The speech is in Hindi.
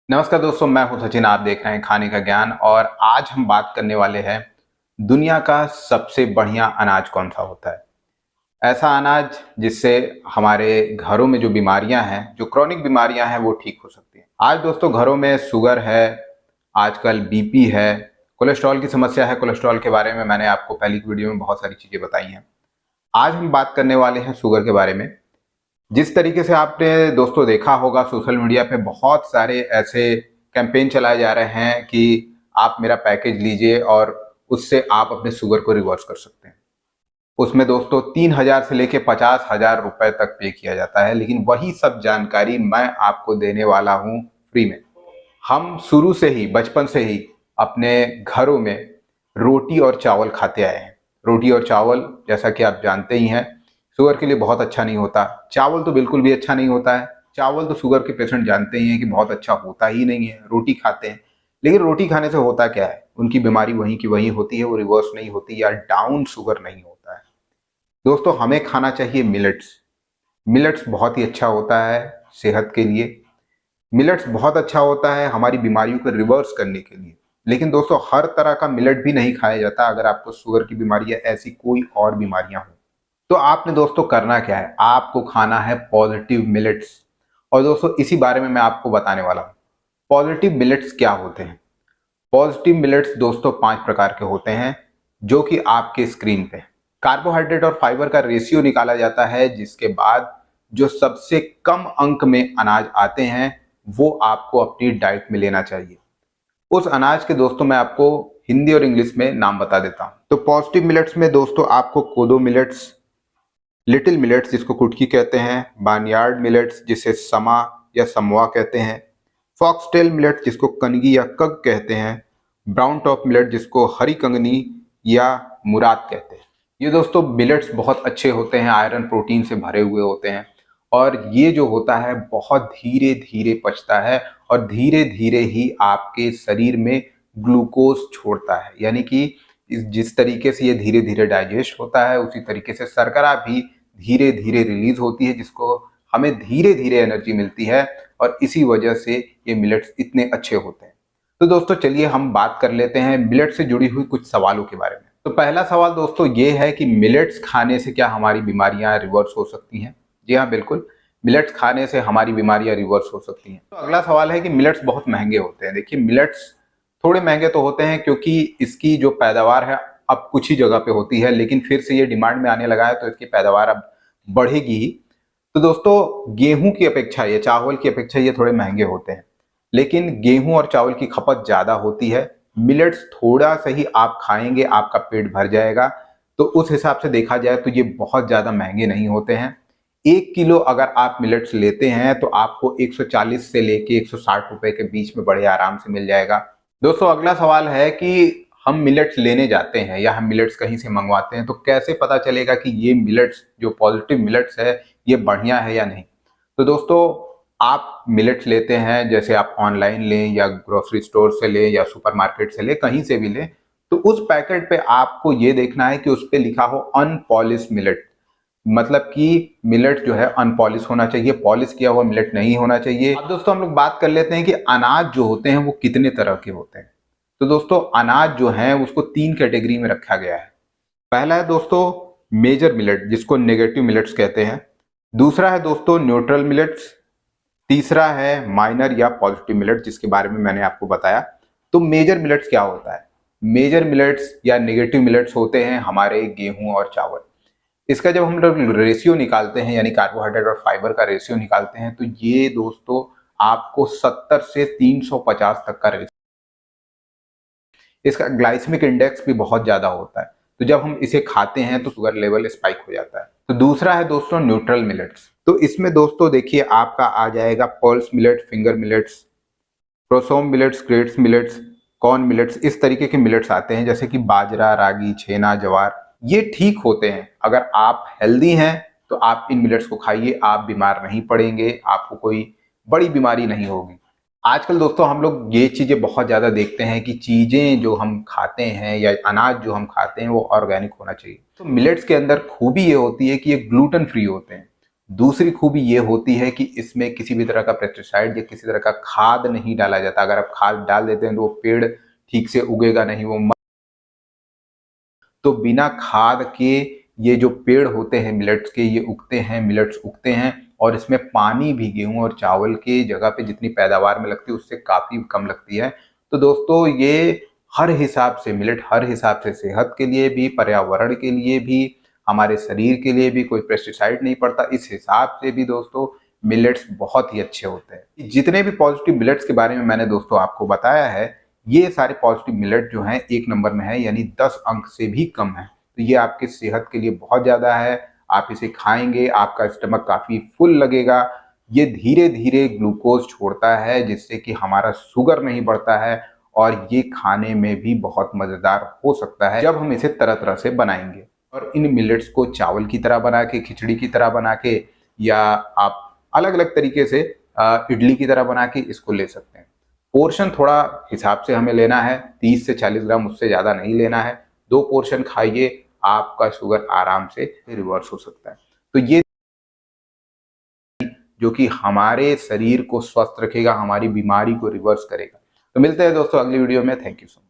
नमस्कार दोस्तों, मैं हूं सचिन। आप देख रहे हैं खाने का ज्ञान। और आज हम बात करने वाले हैं दुनिया का सबसे बढ़िया अनाज कौन सा होता है। ऐसा अनाज जिससे हमारे घरों में जो बीमारियां हैं, जो क्रॉनिक बीमारियां हैं, वो ठीक हो सकती हैं। आज दोस्तों घरों में शुगर है, आजकल बीपी है, कोलेस्ट्रॉल की समस्या है। कोलेस्ट्रॉल के बारे में मैंने आपको पहली वीडियो में बहुत सारी चीजें बताई हैं। आज हम बात करने वाले हैं शुगर के बारे में। जिस तरीके से आपने दोस्तों देखा होगा, सोशल मीडिया पे बहुत सारे ऐसे कैंपेन चलाए जा रहे हैं कि आप मेरा पैकेज लीजिए और उससे आप अपने शुगर को रिवर्स कर सकते हैं। उसमें दोस्तों 3,000 से लेके 50,000 रुपए तक पे किया जाता है, लेकिन वही सब जानकारी मैं आपको देने वाला हूं फ्री में। हम शुरू से ही, बचपन से ही अपने घरों में रोटी और चावल खाते आए हैं। रोटी और चावल, जैसा कि आप जानते ही हैं, शुगर के लिए बहुत अच्छा नहीं होता। चावल तो बिल्कुल भी अच्छा नहीं होता है। चावल तो शुगर के पेशेंट जानते ही हैं कि बहुत अच्छा होता ही नहीं है। रोटी खाते हैं, लेकिन रोटी खाने से होता क्या है, उनकी बीमारी वहीं की वहीं होती है, वो रिवर्स नहीं होती या डाउन शुगर नहीं होता है। दोस्तों हमें खाना चाहिए मिलेट्स। मिलेट्स बहुत ही अच्छा होता है सेहत के लिए। मिलेट्स बहुत अच्छा होता है हमारी बीमारियों को रिवर्स करने के लिए। लेकिन दोस्तों हर तरह का मिलेट भी नहीं खाया जाता। अगर आपको शुगर की बीमारी या ऐसी कोई और बीमारियां हो तो आपने दोस्तों करना क्या है, आपको खाना है पॉजिटिव मिलेट्स। और दोस्तों इसी बारे में मैं आपको बताने वाला हूं। पॉजिटिव मिलेट्स क्या होते हैं। पॉजिटिव मिलेट्स दोस्तों 5 प्रकार के होते हैं, जो कि आपके स्क्रीन पे कार्बोहाइड्रेट और फाइबर का रेशियो निकाला जाता है, जिसके बाद जो सबसे कम अंक में अनाज आते हैं वो आपको अपनी डाइट में लेना चाहिए। उस अनाज के दोस्तों मैं आपको हिंदी और इंग्लिश में नाम बता देता हूं। तो पॉजिटिव मिलेट्स में दोस्तों आपको कोदो मिलेट्स, लिटिल मिलेट्स जिसको कुटकी कहते हैं, बार्नयार्ड मिलेट्स जिसे समा या समवा कहते हैं, फॉक्सटेल मिलेट्स जिसको कनगी या कग कहते हैं, ब्राउन टॉप मिलेट जिसको हरी कंगनी या मुराद कहते हैं। ये दोस्तों मिलेट्स बहुत अच्छे होते हैं, आयरन प्रोटीन से भरे हुए होते हैं। और ये जो होता है बहुत धीरे धीरे पचता है और धीरे धीरे ही आपके शरीर में ग्लूकोज छोड़ता है। यानी कि जिस तरीके से ये धीरे धीरे डाइजेस्ट होता है, उसी तरीके से शर्करा भी धीरे धीरे रिलीज होती है, जिसको हमें धीरे धीरे एनर्जी मिलती है। और इसी वजह से ये मिलेट्स इतने अच्छे होते हैं। तो दोस्तों चलिए हम बात कर लेते हैं मिलेट से जुड़ी हुई कुछ सवालों के बारे में। तो पहला सवाल दोस्तों ये है कि मिलेट्स खाने से क्या हमारी बीमारियां रिवर्स हो सकती हैं। जी हाँ, बिल्कुल, मिलेट्स खाने से हमारी बीमारियां रिवर्स हो सकती हैं। तो अगला सवाल है कि मिलेट्स बहुत महंगे होते हैं। देखिए मिलेट्स थोड़े महंगे तो होते हैं क्योंकि इसकी जो पैदावार है अब कुछ ही जगह पे होती है, लेकिन फिर से ये डिमांड में आने लगा है तो इसकी पैदावार अब बढ़ेगी ही। तो दोस्तों गेहूं की अपेक्षा, ये चावल की अपेक्षा ये थोड़े महंगे होते हैं, लेकिन गेहूं और चावल की खपत ज्यादा होती है। मिलेट्स थोड़ा सा ही आप खाएंगे, आपका पेट भर जाएगा। तो उस हिसाब से देखा जाए तो ये बहुत ज्यादा महंगे नहीं होते हैं। 1 किलो अगर आप मिलेट्स लेते हैं तो आपको 140 से लेके 160 रुपए के बीच में बड़े आराम से मिल जाएगा। दोस्तों अगला सवाल है कि हम मिलेट्स लेने जाते हैं या हम मिलेट्स कहीं से मंगवाते हैं तो कैसे पता चलेगा कि ये मिलेट्स, जो पॉजिटिव मिलेट्स है, ये बढ़िया है या नहीं। तो दोस्तों आप मिलेट्स लेते हैं, जैसे आप ऑनलाइन लें या ग्रोसरी स्टोर से लें या सुपरमार्केट से लें, कहीं से भी लें, तो उस पैकेट पे आपको ये देखना है कि उस पे लिखा हो अनपॉलिश मिलेट। मतलब कि मिलेट जो है अनपॉलिश होना चाहिए, पॉलिश किया हुआ मिलेट नहीं होना चाहिए। अब दोस्तों हम लोग बात कर लेते हैं कि अनाज जो होते हैं वो कितने तरह के होते हैं। तो दोस्तों अनाज जो है उसको 3 कैटेगरी में रखा गया है। पहला है दोस्तों मेजर मिलेट जिसको नेगेटिव मिलेट्स कहते हैं। दूसरा है दोस्तों न्यूट्रल मिलेट्स। तीसरा है माइनर या पॉजिटिव मिलेट जिसके बारे में मैंने आपको बताया। तो मेजर मिलेट्स क्या होता है। मेजर मिलेट्स या नेगेटिव मिलेट्स होते हैं हमारे गेहूं और चावल। इसका जब हम लोग रेशियो निकालते हैं, यानी कार्बोहाइड्रेट और फाइबर का रेशियो निकालते हैं, तो ये दोस्तों आपको 70 से 350 तक का रेशियो। इसका ग्लाइसेमिक इंडेक्स भी बहुत ज्यादा होता है, तो जब हम इसे खाते हैं तो शुगर लेवल स्पाइक हो जाता है। तो दूसरा है दोस्तों न्यूट्रल मिलेट्स। तो इसमें दोस्तों देखिए आपका आ जाएगा pearl millet, finger millets, proso millets, great millets, corn millets, इस तरीके के मिलेट्स आते हैं, जैसे कि बाजरा, रागी, छेना, जवार। ये ठीक होते हैं। अगर आप हेल्दी हैं तो आप इन मिलेट्स को खाइए, आप बीमार नहीं पड़ेंगे, आपको कोई बड़ी बीमारी नहीं होगी। आजकल दोस्तों हम लोग ये चीजें बहुत ज्यादा देखते हैं कि चीजें जो हम खाते हैं या अनाज जो हम खाते हैं वो ऑर्गेनिक होना चाहिए। तो मिलेट्स के अंदर खूबी ये होती है कि ये ग्लूटेन फ्री होते हैं। दूसरी खूबी ये होती है कि इसमें किसी भी तरह का पेस्टिसाइड या किसी तरह का खाद नहीं डाला जाता। अगर आप खाद डाल देते हैं तो वो पेड़ ठीक से उगेगा नहीं, तो बिना खाद के ये जो पेड़ होते हैं मिलेट्स के, ये उगते हैं, मिलेट्स उगते हैं और इसमें पानी भी गेहूं और चावल की जगह पे जितनी पैदावार में लगती है उससे काफ़ी कम लगती है। तो दोस्तों ये हर हिसाब से मिलेट, हर हिसाब से सेहत के लिए भी, पर्यावरण के लिए भी, हमारे शरीर के लिए भी, कोई पेस्टिसाइड नहीं पड़ता, इस हिसाब से भी दोस्तों मिलेट्स बहुत ही अच्छे होते हैं। जितने भी पॉजिटिव मिलेट्स के बारे में मैंने दोस्तों आपको बताया है, ये सारे पॉजिटिव मिलेट जो हैं 1 नंबर में है, यानी 10 अंक से भी कम है। तो ये आपकी सेहत के लिए बहुत ज़्यादा है। आप इसे खाएंगे, आपका स्टमक काफ़ी फुल लगेगा। ये धीरे धीरे ग्लूकोज छोड़ता है जिससे कि हमारा शुगर नहीं बढ़ता है और ये खाने में भी बहुत मज़ेदार हो सकता है जब हम इसे तरह तरह से बनाएंगे। और इन मिलेट्स को चावल की तरह बना के, खिचड़ी की तरह बना के, या आप अलग अलग तरीके से इडली की तरह बना के इसको ले सकते हैं। पोर्शन थोड़ा हिसाब से हमें लेना है, 30 से 40 ग्राम, उससे ज़्यादा नहीं लेना है। 2 पोर्शन खाइए, आपका शुगर आराम से रिवर्स हो सकता है। तो ये जो कि हमारे शरीर को स्वस्थ रखेगा, हमारी बीमारी को रिवर्स करेगा। तो मिलते हैं दोस्तों अगली वीडियो में। Thank you so much.